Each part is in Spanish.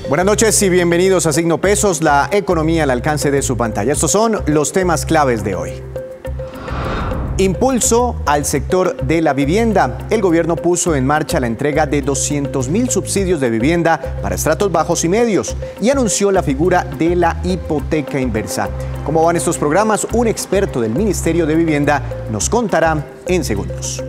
Buenas noches y bienvenidos a Signo Pesos, la economía al alcance de su pantalla. Estos son los temas claves de hoy. Impulso al sector de la vivienda. El gobierno puso en marcha la entrega de 200.000 subsidios de vivienda para estratos bajos y medios y anunció la figura de la hipoteca inversa. ¿Cómo van estos programas? Un experto del Ministerio de Vivienda nos contará en segundos.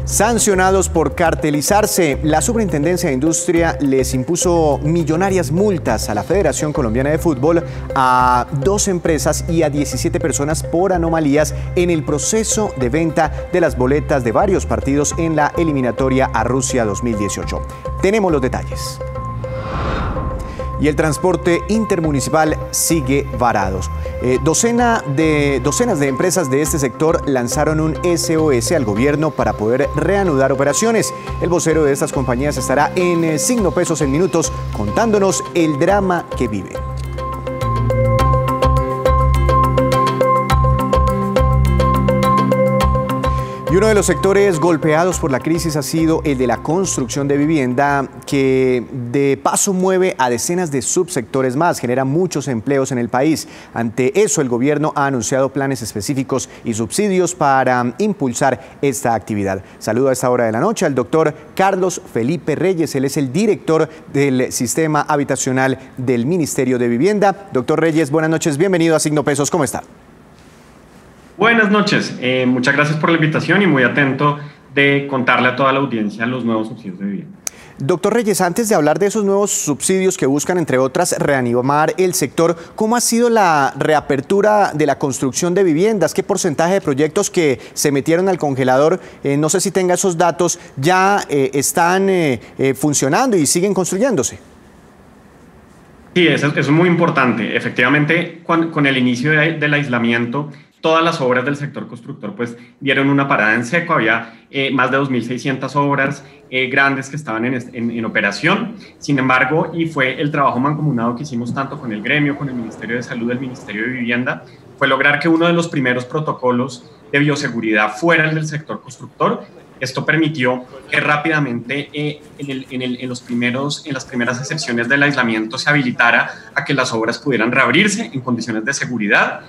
Sancionados por cartelizarse, la Superintendencia de Industria les impuso millonarias multas a la Federación Colombiana de Fútbol, a 2 empresas y a 17 personas por anomalías en el proceso de venta de las boletas de varios partidos en la eliminatoria a Rusia 2018. Tenemos los detalles. Y el transporte intermunicipal sigue varado. Docenas de empresas de este sector lanzaron un SOS al gobierno para poder reanudar operaciones. El vocero de estas compañías estará en Signo Pesos en minutos contándonos el drama que viven. Y uno de los sectores golpeados por la crisis ha sido el de la construcción de vivienda, que de paso mueve a decenas de subsectores más, genera muchos empleos en el país. Ante eso, el gobierno ha anunciado planes específicos y subsidios para impulsar esta actividad. Saludo a esta hora de la noche al doctor Carlos Felipe Reyes. Él es el director del Sistema Habitacional del Ministerio de Vivienda. Doctor Reyes, buenas noches, bienvenido a Signo Pesos. ¿Cómo está? Buenas noches, muchas gracias por la invitación y muy atento de contarle a toda la audiencia los nuevos subsidios de vivienda. Doctor Reyes, antes de hablar de esos nuevos subsidios que buscan, entre otras, reanimar el sector, ¿cómo ha sido la reapertura de la construcción de viviendas? ¿Qué porcentaje de proyectos que se metieron al congelador, no sé si tenga esos datos, ya están funcionando y siguen construyéndose? Sí, eso es muy importante. Efectivamente, con el inicio del aislamiento, todas las obras del sector constructor pues dieron una parada en seco. Había más de 2.600 obras grandes que estaban en operación. Sin embargo, y fue el trabajo mancomunado que hicimos tanto con el gremio, con el Ministerio de Salud, el Ministerio de Vivienda, fue lograr que uno de los primeros protocolos de bioseguridad fuera el del sector constructor. Esto permitió que rápidamente en las primeras excepciones del aislamiento se habilitara a que las obras pudieran reabrirse en condiciones de seguridad.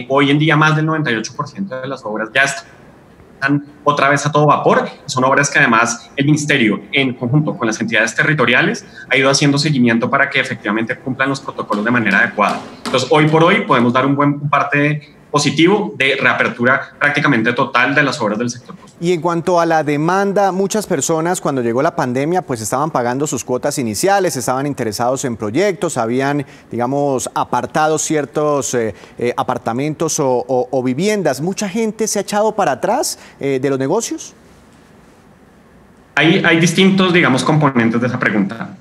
Hoy en día más del 98% de las obras ya están otra vez a todo vapor. Son obras que además el Ministerio, en conjunto con las entidades territoriales, ha ido haciendo seguimiento para que efectivamente cumplan los protocolos de manera adecuada. Entonces, hoy por hoy podemos dar un parte positivo de reapertura prácticamente total de las obras del sector. Y en cuanto a la demanda, muchas personas cuando llegó la pandemia pues estaban pagando sus cuotas iniciales, estaban interesados en proyectos, habían, digamos, apartado ciertos apartamentos o viviendas. ¿Mucha gente se ha echado para atrás de los negocios? Hay distintos, digamos, componentes de esa pregunta.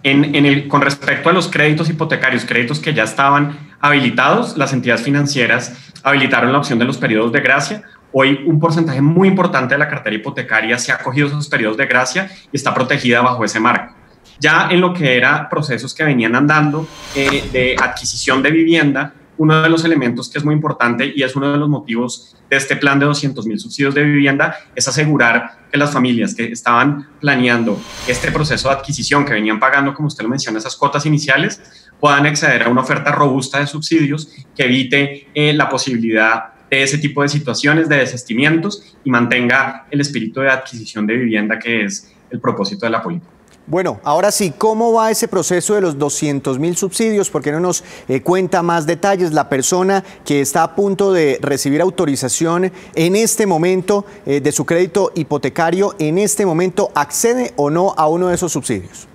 Con respecto a los créditos hipotecarios, créditos que ya estaban habilitados, las entidades financieras habilitaron la opción de los periodos de gracia. Hoy un porcentaje muy importante de la cartera hipotecaria se ha acogido a esos periodos de gracia y está protegida bajo ese marco. Ya en lo que eran procesos que venían andando de adquisición de vivienda, uno de los elementos que es muy importante y es uno de los motivos de este plan de 200.000 subsidios de vivienda es asegurar que las familias que estaban planeando este proceso de adquisición, que venían pagando, como usted lo menciona, esas cuotas iniciales, puedan acceder a una oferta robusta de subsidios que evite la posibilidad de ese tipo de situaciones, de desistimientos, y mantenga el espíritu de adquisición de vivienda, que es el propósito de la política. Bueno, ahora sí, ¿cómo va ese proceso de los 200.000 subsidios? ¿Por qué no nos cuenta más detalles? La persona que está a punto de recibir autorización en este momento de su crédito hipotecario, ¿en este momento accede o no a uno de esos subsidios?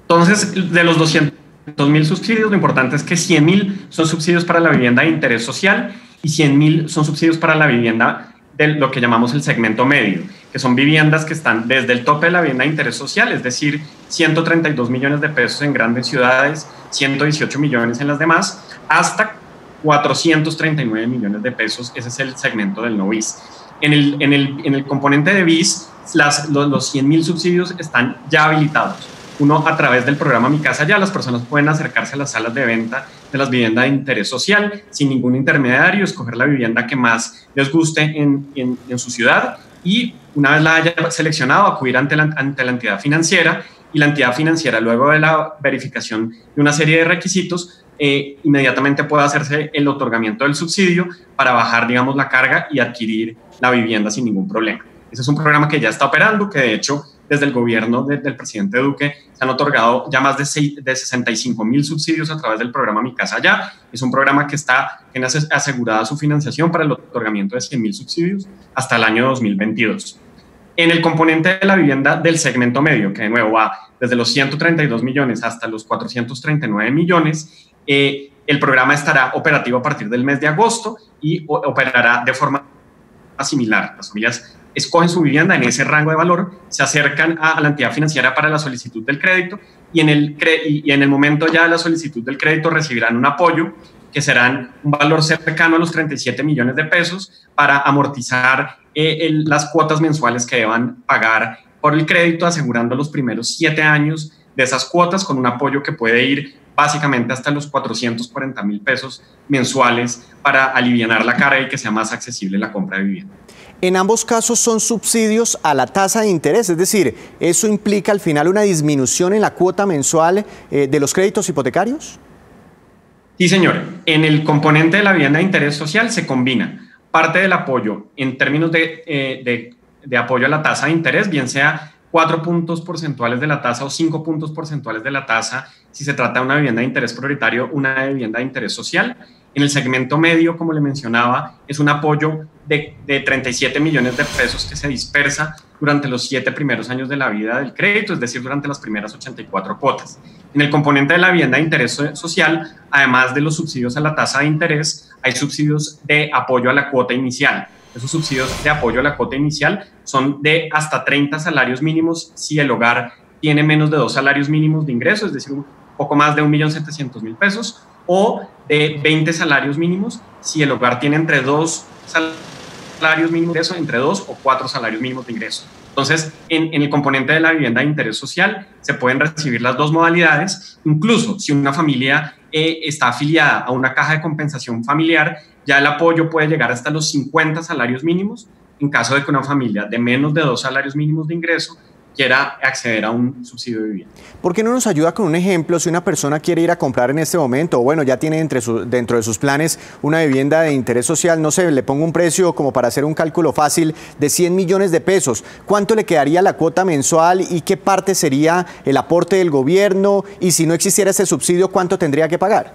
Entonces, de los 200.000 subsidios, lo importante es que 100.000 son subsidios para la vivienda de interés social y 100.000 son subsidios para la vivienda de lo que llamamos el segmento medio, que son viviendas que están desde el tope de la vivienda de interés social, es decir, 132 millones de pesos en grandes ciudades, 118 millones en las demás, hasta 439 millones de pesos. Ese es el segmento del no BIS. En el componente de BIS, los 100.000 subsidios están ya habilitados. Uno, a través del programa Mi Casa Ya, las personas pueden acercarse a las salas de venta de las viviendas de interés social sin ningún intermediario, escoger la vivienda que más les guste en su ciudad y una vez la haya seleccionado, acudir ante la entidad financiera y la entidad financiera, luego de la verificación de una serie de requisitos, inmediatamente puede hacerse el otorgamiento del subsidio para bajar, digamos, la carga y adquirir la vivienda sin ningún problema. Ese es un programa que ya está operando, que de hecho desde el gobierno del presidente Duque se han otorgado ya más de 65.000 subsidios a través del programa Mi Casa Ya. Es un programa que tiene asegurada su financiación para el otorgamiento de 100.000 subsidios hasta el año 2022. En el componente de la vivienda del segmento medio, que de nuevo va desde los 132 millones hasta los 439 millones, el programa estará operativo a partir del mes de agosto y operará de forma similar. Las familias escogen su vivienda en ese rango de valor, se acercan a la entidad financiera para la solicitud del crédito y en el momento ya de la solicitud del crédito recibirán un apoyo que serán un valor cercano a los 37 millones de pesos para amortizar las cuotas mensuales que deban pagar por el crédito, asegurando los primeros 7 años de esas cuotas con un apoyo que puede ir básicamente hasta los 440.000 pesos mensuales para alivianar la carga y que sea más accesible la compra de vivienda. En ambos casos son subsidios a la tasa de interés, es decir, ¿eso implica al final una disminución en la cuota mensual de los créditos hipotecarios? Sí, señor. En el componente de la vivienda de interés social se combina parte del apoyo en términos de apoyo a la tasa de interés, bien sea 4 puntos porcentuales de la tasa o 5 puntos porcentuales de la tasa, si se trata de una vivienda de interés prioritario, una vivienda de interés social. En el segmento medio, como le mencionaba, es un apoyo de 37 millones de pesos que se dispersa durante los 7 primeros años de la vida del crédito, es decir, durante las primeras 84 cuotas. En el componente de la vivienda de interés social, además de los subsidios a la tasa de interés, hay subsidios de apoyo a la cuota inicial. Esos subsidios de apoyo a la cuota inicial son de hasta 30 salarios mínimos si el hogar tiene menos de 2 salarios mínimos de ingreso, es decir, un poco más de 1.700.000 pesos, o de 20 salarios mínimos si el hogar tiene entre 2 salarios mínimos de ingreso, entre 2 o 4 salarios mínimos de ingreso. Entonces, en el componente de la vivienda de interés social se pueden recibir las dos modalidades, incluso si una familia está afiliada a una caja de compensación familiar, ya el apoyo puede llegar hasta los 50 salarios mínimos en caso de que una familia de menos de 2 salarios mínimos de ingreso quiera acceder a un subsidio de vivienda. ¿Por qué no nos ayuda con un ejemplo si una persona quiere ir a comprar en este momento, o bueno, ya tiene dentro de sus planes una vivienda de interés social, no sé, le pongo un precio como para hacer un cálculo fácil de 100 millones de pesos? ¿Cuánto le quedaría la cuota mensual y qué parte sería el aporte del gobierno? Y si no existiera ese subsidio, ¿cuánto tendría que pagar?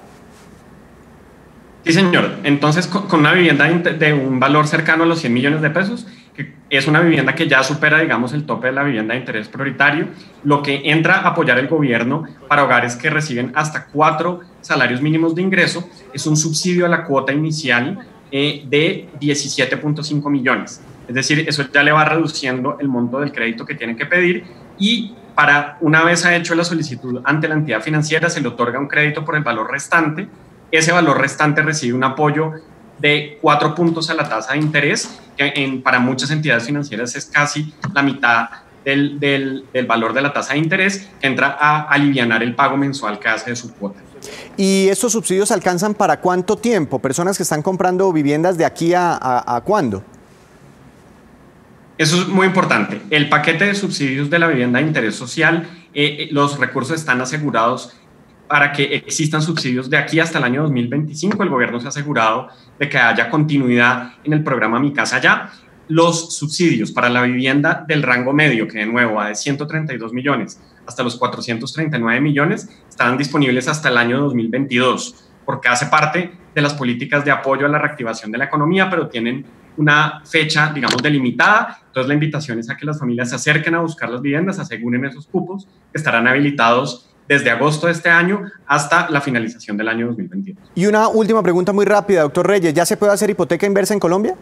Sí, señor. Entonces, con una vivienda de un valor cercano a los 100 millones de pesos, que es una vivienda que ya supera, digamos, el tope de la vivienda de interés prioritario, lo que entra a apoyar el gobierno para hogares que reciben hasta 4 salarios mínimos de ingreso es un subsidio a la cuota inicial de 17.5 millones. Es decir, eso ya le va reduciendo el monto del crédito que tienen que pedir y una vez ha hecho la solicitud ante la entidad financiera, se le otorga un crédito por el valor restante. Ese valor restante recibe un apoyo de 4 puntos a la tasa de interés, que para muchas entidades financieras es casi la mitad del valor de la tasa de interés, que entra a alivianar el pago mensual que hace de su cuota. ¿Y estos subsidios alcanzan para cuánto tiempo? ¿Personas que están comprando viviendas de aquí a cuándo? Eso es muy importante. El paquete de subsidios de la vivienda de interés social, los recursos están asegurados para que existan subsidios de aquí hasta el año 2025. El gobierno se ha asegurado de que haya continuidad en el programa Mi Casa Ya. Los subsidios para la vivienda del rango medio, que de nuevo va de 132 millones hasta los 439 millones, estarán disponibles hasta el año 2022, porque hace parte de las políticas de apoyo a la reactivación de la economía, pero tienen una fecha, digamos, delimitada. Entonces, la invitación es a que las familias se acerquen a buscar las viviendas, aseguren esos cupos que estarán habilitados desde agosto de este año hasta la finalización del año 2022. Y una última pregunta muy rápida, doctor Reyes. ¿Ya se puede hacer hipoteca inversa en Colombia?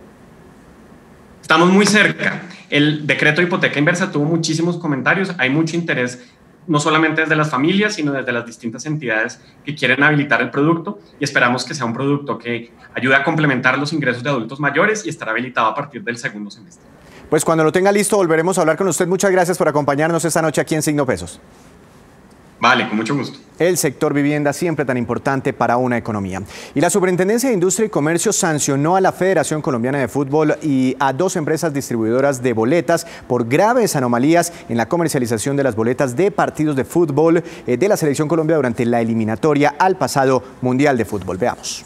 Estamos muy cerca. El decreto de hipoteca inversa tuvo muchísimos comentarios. Hay mucho interés, no solamente desde las familias, sino desde las distintas entidades que quieren habilitar el producto, y esperamos que sea un producto que ayude a complementar los ingresos de adultos mayores y estará habilitado a partir del segundo semestre. Pues cuando lo tenga listo volveremos a hablar con usted. Muchas gracias por acompañarnos esta noche aquí en Signo Pesos. Vale, con mucho gusto. El sector vivienda siempre tan importante para una economía. Y la Superintendencia de Industria y Comercio sancionó a la Federación Colombiana de Fútbol y a 2 empresas distribuidoras de boletas por graves anomalías en la comercialización de las boletas de partidos de fútbol de la Selección Colombia durante la eliminatoria al pasado Mundial de Fútbol. Veamos.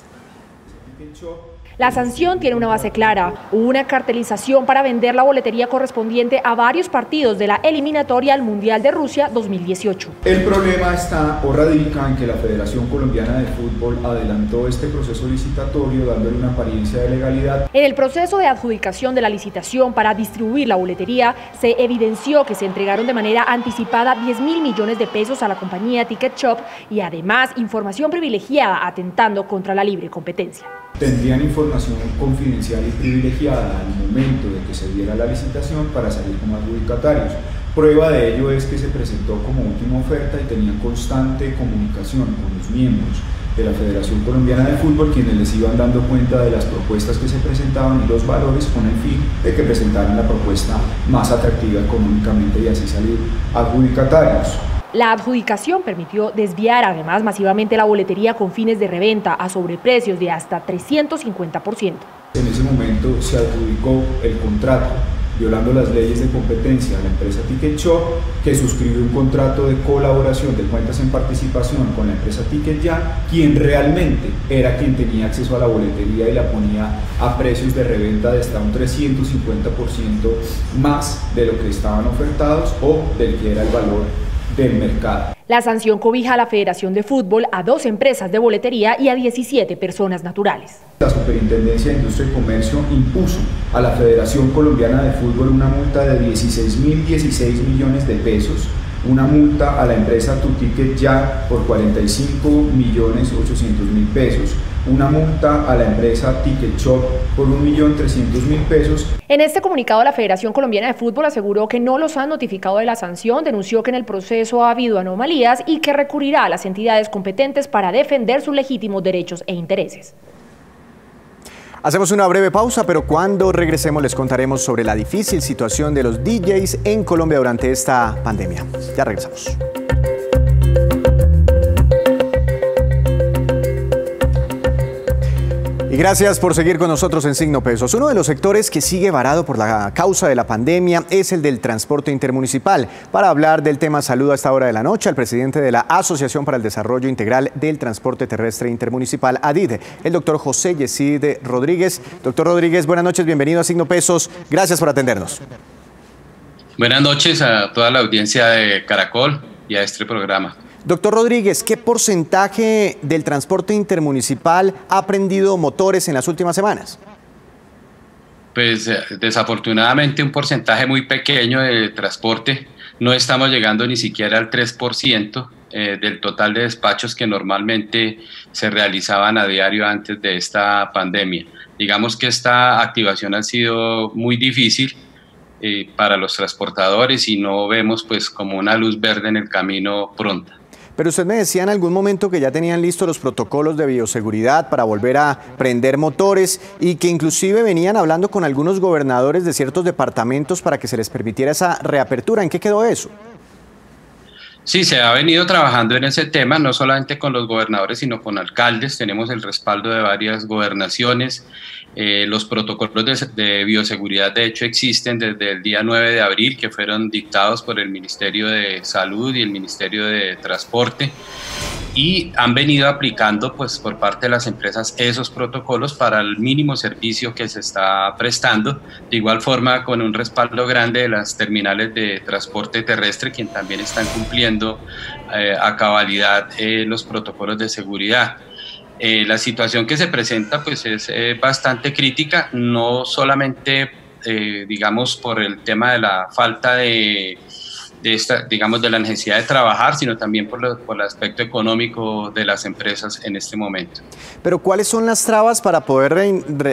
La sanción tiene una base clara, una cartelización para vender la boletería correspondiente a varios partidos de la eliminatoria al Mundial de Rusia 2018. El problema está o radica en que la Federación Colombiana de Fútbol adelantó este proceso licitatorio dándole una apariencia de legalidad. En el proceso de adjudicación de la licitación para distribuir la boletería, se evidenció que se entregaron de manera anticipada 10.000 millones de pesos a la compañía Ticket Shop y además información privilegiada atentando contra la libre competencia. Tendrían información confidencial y privilegiada al momento de que se diera la licitación para salir como adjudicatarios. Prueba de ello es que se presentó como última oferta y tenían constante comunicación con los miembros de la Federación Colombiana de Fútbol, quienes les iban dando cuenta de las propuestas que se presentaban y los valores con el fin de que presentaran la propuesta más atractiva económicamente y así salir adjudicatarios. La adjudicación permitió desviar además masivamente la boletería con fines de reventa a sobreprecios de hasta 350%. En ese momento se adjudicó el contrato, violando las leyes de competencia a la empresa Ticket Shop, que suscribió un contrato de colaboración de cuentas en participación con la empresa Ticket Ya, quien realmente era quien tenía acceso a la boletería y la ponía a precios de reventa de hasta un 350% más de lo que estaban ofertados o del que era el valor del mercado. La sanción cobija a la Federación de Fútbol, a 2 empresas de boletería y a 17 personas naturales. La Superintendencia de Industria y Comercio impuso a la Federación Colombiana de Fútbol una multa de 16.016 millones de pesos, una multa a la empresa Tu Ticket Ya por 45.800.000 pesos, una multa a la empresa Ticket Shop por 1.300.000 pesos. En este comunicado, la Federación Colombiana de Fútbol aseguró que no los han notificado de la sanción, denunció que en el proceso ha habido anomalías y que recurrirá a las entidades competentes para defender sus legítimos derechos e intereses. Hacemos una breve pausa, pero cuando regresemos les contaremos sobre la difícil situación de los DJs en Colombia durante esta pandemia. Ya regresamos. Y gracias por seguir con nosotros en Signo Pesos. Uno de los sectores que sigue varado por la causa de la pandemia es el del transporte intermunicipal. Para hablar del tema salud a esta hora de la noche, al presidente de la Asociación para el Desarrollo Integral del Transporte Terrestre Intermunicipal, ADID, el doctor José Yesid Rodríguez. Doctor Rodríguez, buenas noches, bienvenido a Signo Pesos. Gracias por atendernos. Buenas noches a toda la audiencia de Caracol y a este programa. Doctor Rodríguez, ¿qué porcentaje del transporte intermunicipal ha prendido motores en las últimas semanas? Pues desafortunadamente un porcentaje muy pequeño de transporte. No estamos llegando ni siquiera al 3% del total de despachos que normalmente se realizaban a diario antes de esta pandemia. Digamos que esta activación ha sido muy difícil para los transportadores y no vemos pues como una luz verde en el camino pronta. Pero usted me decía en algún momento que ya tenían listos los protocolos de bioseguridad para volver a prender motores y que inclusive venían hablando con algunos gobernadores de ciertos departamentos para que se les permitiera esa reapertura. ¿En qué quedó eso? Sí, se ha venido trabajando en ese tema, no solamente con los gobernadores, sino con alcaldes. Tenemos el respaldo de varias gobernaciones. Los protocolos de bioseguridad, de hecho, existen desde el día 9 de abril, que fueron dictados por el Ministerio de Salud y el Ministerio de Transporte, y han venido aplicando pues, por parte de las empresas esos protocolos para el mínimo servicio que se está prestando. De igual forma, con un respaldo grande de las terminales de transporte terrestre, quien también están cumpliendo a cabalidad los protocolos de seguridad. La situación que se presenta pues es bastante crítica, no solamente digamos por el tema de la falta de la necesidad de trabajar, sino también por el aspecto económico de las empresas en este momento. Pero ¿cuáles son las trabas para poder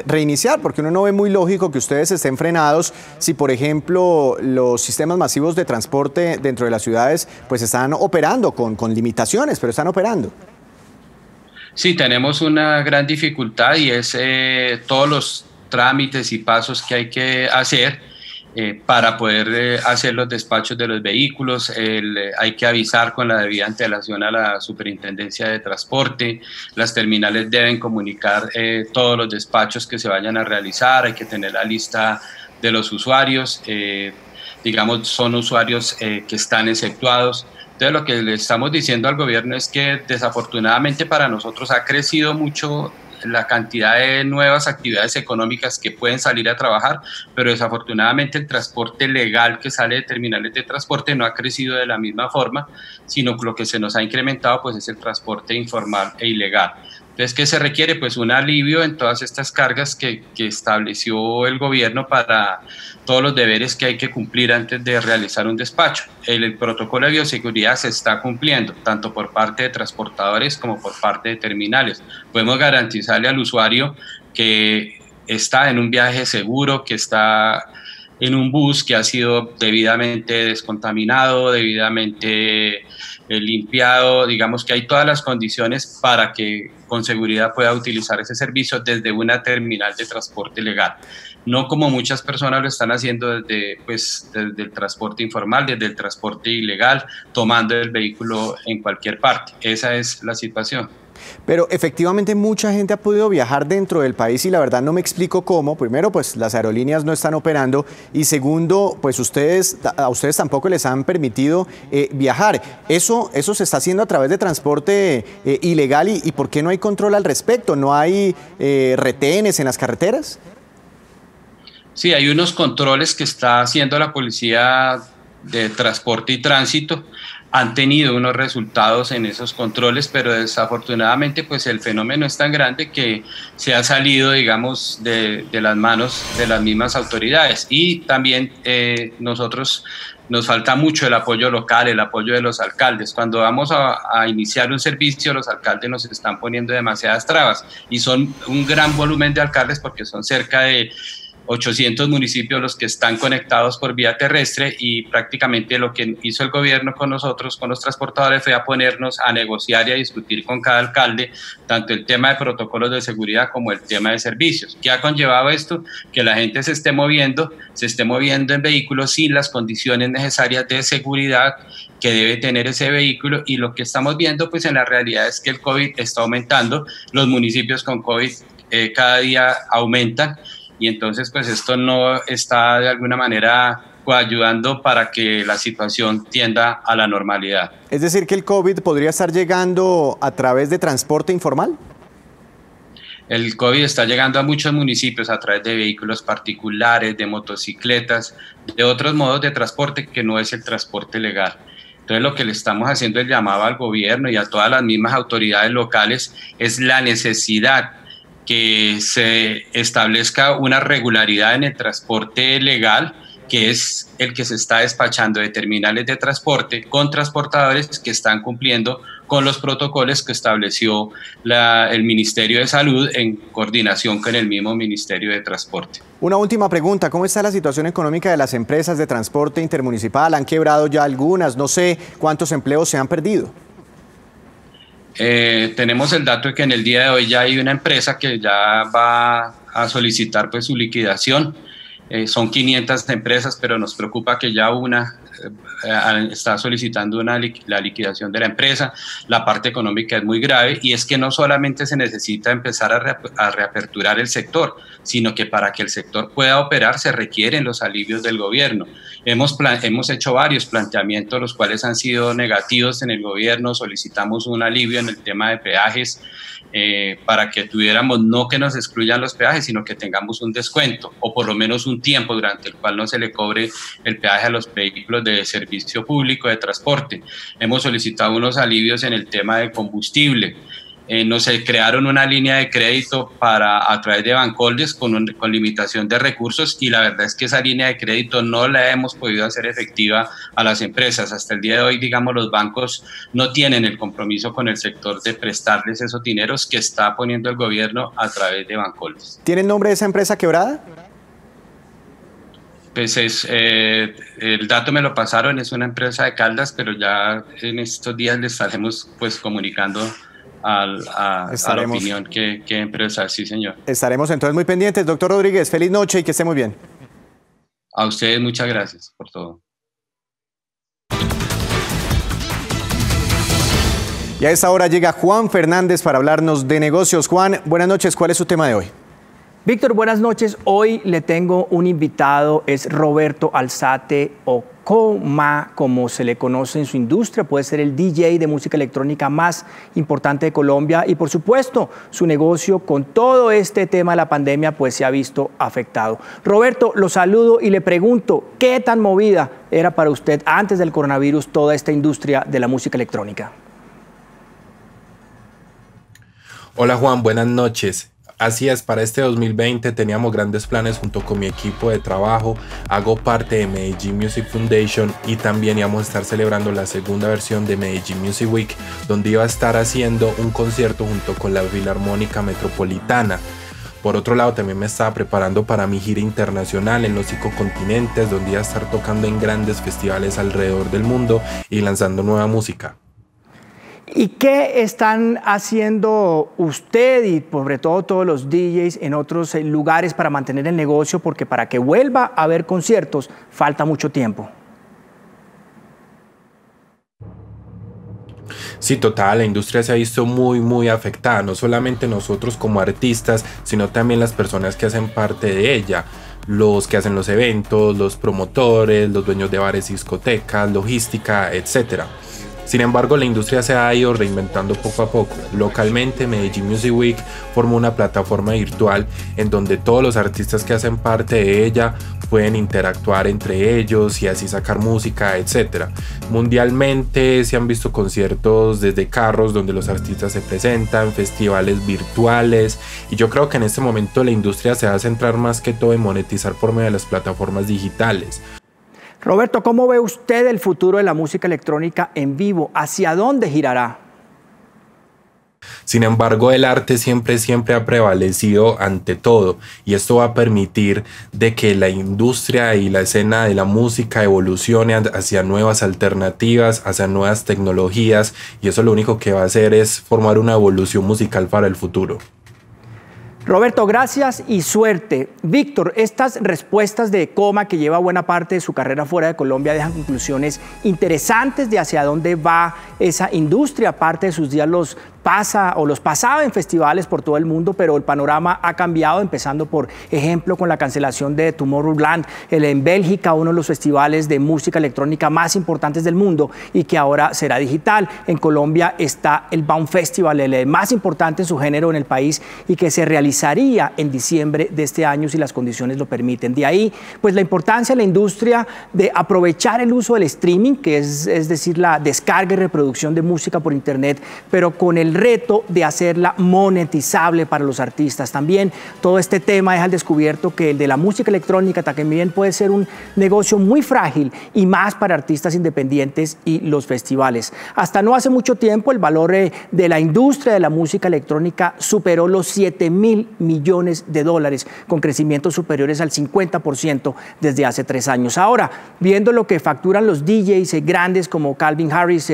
reiniciar? Porque uno no ve muy lógico que ustedes estén frenados si, por ejemplo, los sistemas masivos de transporte dentro de las ciudades pues están operando con limitaciones, pero están operando. Sí, tenemos una gran dificultad y es todos los trámites y pasos que hay que hacer. para poder hacer los despachos de los vehículos. Hay que avisar con la debida antelación a la Superintendencia de Transporte. Las terminales deben comunicar todos los despachos que se vayan a realizar. Hay que tener la lista de los usuarios. Digamos, son usuarios que están exceptuados. Entonces, lo que le estamos diciendo al gobierno es que desafortunadamente para nosotros ha crecido mucho la cantidad de nuevas actividades económicas que pueden salir a trabajar, pero desafortunadamente el transporte legal que sale de terminales de transporte no ha crecido de la misma forma, sino que lo que se nos ha incrementado pues es el transporte informal e ilegal. Entonces, ¿qué se requiere? Pues un alivio en todas estas cargas que estableció el gobierno para todos los deberes que hay que cumplir antes de realizar un despacho. El protocolo de bioseguridad se está cumpliendo, tanto por parte de transportadores como por parte de terminales. Podemos garantizarle al usuario que está en un viaje seguro, que está en un bus que ha sido debidamente descontaminado, debidamente limpiado, digamos que hay todas las condiciones para que con seguridad pueda utilizar ese servicio desde una terminal de transporte legal. No como muchas personas lo están haciendo desde el transporte informal, desde el transporte ilegal, tomando el vehículo en cualquier parte. Esa es la situación. Pero efectivamente mucha gente ha podido viajar dentro del país y la verdad no me explico cómo. Primero, pues las aerolíneas no están operando y segundo, pues a ustedes tampoco les han permitido viajar. Eso se está haciendo a través de transporte ilegal y ¿por qué no hay control al respecto? ¿No hay retenes en las carreteras? Sí, hay unos controles que está haciendo la Policía de Transporte y Tránsito. Han tenido unos resultados en esos controles, pero desafortunadamente pues el fenómeno es tan grande que se ha salido, digamos, de las manos de las mismas autoridades. Y también nosotros nos falta mucho el apoyo local, el apoyo de los alcaldes. Cuando vamos a iniciar un servicio, los alcaldes nos están poniendo demasiadas trabas y son un gran volumen de alcaldes porque son cerca de 800 municipios los que están conectados por vía terrestre y prácticamente lo que hizo el gobierno con nosotros, con los transportadores, fue a ponernos a negociar y a discutir con cada alcalde tanto el tema de protocolos de seguridad como el tema de servicios. ¿Qué ha conllevado esto? Que la gente se esté moviendo en vehículos sin las condiciones necesarias de seguridad que debe tener ese vehículo y lo que estamos viendo pues en la realidad es que el COVID está aumentando, los municipios con COVID cada día aumentan. Y entonces pues esto no está de alguna manera ayudando para que la situación tienda a la normalidad. Es decir, que el COVID podría estar llegando a través de transporte informal. El COVID está llegando a muchos municipios a través de vehículos particulares, de motocicletas, de otros modos de transporte que no es el transporte legal. Entonces lo que le estamos haciendo el llamado al gobierno y a todas las mismas autoridades locales es la necesidad que se establezca una regularidad en el transporte legal, que es el que se está despachando de terminales de transporte con transportadores que están cumpliendo con los protocolos que estableció el Ministerio de Salud en coordinación con el mismo Ministerio de Transporte. Una última pregunta, ¿cómo está la situación económica de las empresas de transporte intermunicipal? ¿Han quebrado ya algunas? No sé cuántos empleos se han perdido. Tenemos el dato de que en el día de hoy ya hay una empresa que ya va a solicitar pues su liquidación. Son 500 empresas, pero nos preocupa que ya una está solicitando la liquidación de la empresa. La parte económica es muy grave y es que no solamente se necesita empezar a reaperturar el sector, sino que para que el sector pueda operar se requieren los alivios del gobierno. Hemos hecho varios planteamientos, los cuales han sido negativos en el gobierno. Solicitamos un alivio en el tema de peajes para que tuviéramos, no que nos excluyan los peajes, sino que tengamos un descuento o por lo menos un tiempo durante el cual no se le cobre el peaje a los vehículos de servicio público de transporte. Hemos solicitado unos alivios en el tema de combustible. Nos crearon una línea de crédito a través de Bancoldes con limitación de recursos y la verdad es que esa línea de crédito no la hemos podido hacer efectiva a las empresas. Hasta el día de hoy, digamos, los bancos no tienen el compromiso con el sector de prestarles esos dineros que está poniendo el gobierno a través de Bancoldes. ¿Tiene el nombre de esa empresa quebrada? Pues el dato me lo pasaron, es una empresa de Caldas, pero ya en estos días le estaremos pues comunicando a la opinión que empresa, sí señor. Estaremos entonces muy pendientes. Doctor Rodríguez, feliz noche y que esté muy bien. A ustedes muchas gracias por todo. Y a esta hora llega Juan Fernández para hablarnos de negocios. Juan, buenas noches. ¿Cuál es su tema de hoy? Víctor, buenas noches. Hoy le tengo un invitado, es Roberto Alzate o Coma, como se le conoce en su industria. Puede ser el DJ de música electrónica más importante de Colombia y, por supuesto, su negocio con todo este tema de la pandemia pues se ha visto afectado. Roberto, lo saludo y le pregunto, ¿qué tan movida era para usted antes del coronavirus toda esta industria de la música electrónica? Hola Juan, buenas noches. Así es, para este 2020 teníamos grandes planes junto con mi equipo de trabajo. Hago parte de Medellín Music Foundation y también íbamos a estar celebrando la segunda versión de Medellín Music Week, donde iba a estar haciendo un concierto junto con la Filarmónica Metropolitana. Por otro lado, también me estaba preparando para mi gira internacional en los 5 continentes, donde iba a estar tocando en grandes festivales alrededor del mundo y lanzando nueva música. ¿Y qué están haciendo usted y sobre todo todos los DJs en otros lugares para mantener el negocio? Porque para que vuelva a haber conciertos falta mucho tiempo. Sí, total, la industria se ha visto muy afectada, no solamente nosotros como artistas, sino también las personas que hacen parte de ella. Los que hacen los eventos, los promotores, los dueños de bares y discotecas, logística, etc. Sin embargo, la industria se ha ido reinventando poco a poco. Localmente, Medellín Music Week formó una plataforma virtual en donde todos los artistas que hacen parte de ella pueden interactuar entre ellos y así sacar música, etc. Mundialmente se han visto conciertos desde carros donde los artistas se presentan, festivales virtuales, y yo creo que en este momento la industria se va a centrar más que todo en monetizar por medio de las plataformas digitales. Roberto, ¿cómo ve usted el futuro de la música electrónica en vivo? ¿Hacia dónde girará? Sin embargo, el arte siempre ha prevalecido ante todo, y esto va a permitir de que la industria y la escena de la música evolucione hacia nuevas alternativas, hacia nuevas tecnologías, y eso lo único que va a hacer es formar una evolución musical para el futuro. Roberto, gracias y suerte. Víctor, estas respuestas de Coma, que lleva buena parte de su carrera fuera de Colombia, dejan conclusiones interesantes de hacia dónde va esa industria. Parte de sus días los pasaba en festivales por todo el mundo, pero el panorama ha cambiado, empezando por ejemplo con la cancelación de Tomorrowland en Bélgica, uno de los festivales de música electrónica más importantes del mundo y que ahora será digital. En Colombia está el Baum Festival, el más importante en su género en el país y que se realizaría en diciembre de este año si las condiciones lo permiten. De ahí, pues la importancia de la industria de aprovechar el uso del streaming, que es decir, la descarga y reproducción de música por internet, pero con el reto de hacerla monetizable para los artistas. También todo este tema deja al descubierto que el de la música electrónica también puede ser un negocio muy frágil y más para artistas independientes y los festivales. Hasta no hace mucho tiempo el valor de la industria de la música electrónica superó los $7.000 millones, con crecimientos superiores al 50% desde hace 3 años. Ahora, viendo lo que facturan los DJs grandes como Calvin Harris,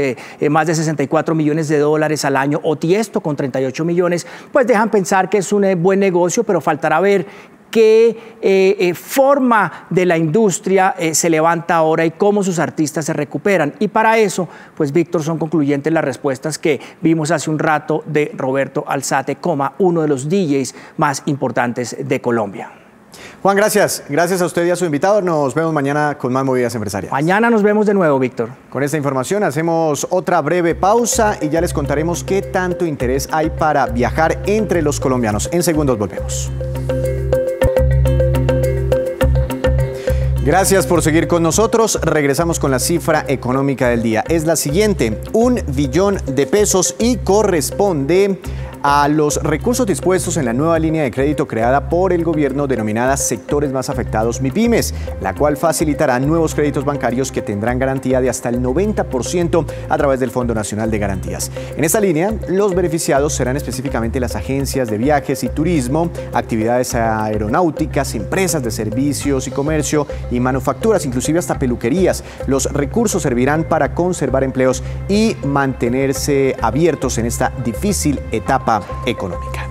más de $64 millones al año, o Tiesto con 38 millones, pues dejan pensar que es un buen negocio, pero faltará ver qué forma de la industria se levanta ahora y cómo sus artistas se recuperan. Y para eso, pues Víctor, son concluyentes las respuestas que vimos hace un rato de Roberto Alzate, uno de los DJs más importantes de Colombia. Juan, gracias. Gracias a usted y a su invitado. Nos vemos mañana con más movidas empresariales. Mañana nos vemos de nuevo, Víctor. Con esta información hacemos otra breve pausa y ya les contaremos qué tanto interés hay para viajar entre los colombianos. En segundos volvemos. Gracias por seguir con nosotros. Regresamos con la cifra económica del día. Es la siguiente: $1 billón y corresponde a los recursos dispuestos en la nueva línea de crédito creada por el gobierno denominada Sectores Más Afectados MIPYMES, la cual facilitará nuevos créditos bancarios que tendrán garantía de hasta el 90% a través del Fondo Nacional de Garantías. En esta línea, los beneficiados serán específicamente las agencias de viajes y turismo, actividades aeronáuticas, empresas de servicios y comercio y manufacturas, inclusive hasta peluquerías. Los recursos servirán para conservar empleos y mantenerse abiertos en esta difícil etapa económica.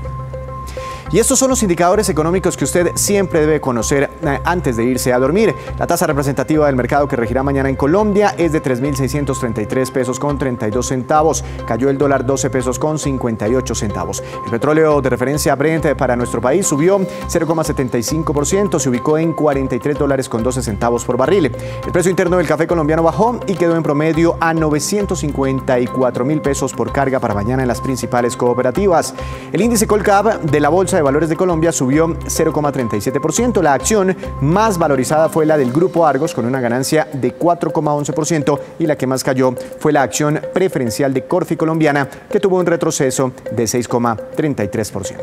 Y estos son los indicadores económicos que usted siempre debe conocer antes de irse a dormir. La tasa representativa del mercado que regirá mañana en Colombia es de 3.633 pesos con 32 centavos. Cayó el dólar 12 pesos con 58 centavos. El petróleo de referencia Brent para nuestro país subió 0,75%, se ubicó en 43 dólares con 12 centavos por barril. El precio interno del café colombiano bajó y quedó en promedio a 954.000 pesos por carga para mañana en las principales cooperativas. El índice Colcap de la Bolsa de Valores de Colombia subió 0,37%. La acción más valorizada fue la del Grupo Argos con una ganancia de 4,11% y la que más cayó fue la acción preferencial de Corfi Colombiana que tuvo un retroceso de 6,33%.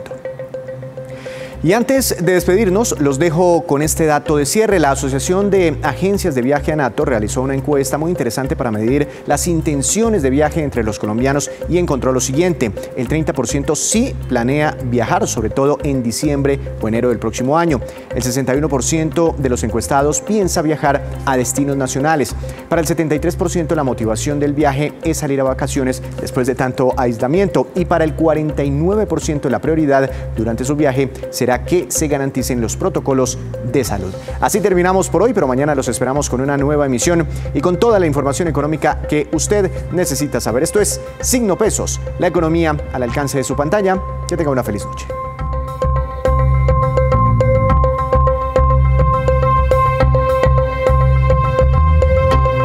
Y antes de despedirnos, los dejo con este dato de cierre. La Asociación de Agencias de Viaje ANATO realizó una encuesta muy interesante para medir las intenciones de viaje entre los colombianos y encontró lo siguiente: el 30% sí planea viajar, sobre todo en diciembre o enero del próximo año. El 61% de los encuestados piensa viajar a destinos nacionales. Para el 73% la motivación del viaje es salir a vacaciones después de tanto aislamiento. Y para el 49% la prioridad durante su viaje será que se garanticen los protocolos de salud. Así terminamos por hoy, pero mañana los esperamos con una nueva emisión y con toda la información económica que usted necesita saber. Esto es Signo Pesos, la economía al alcance de su pantalla. Que tenga una feliz noche.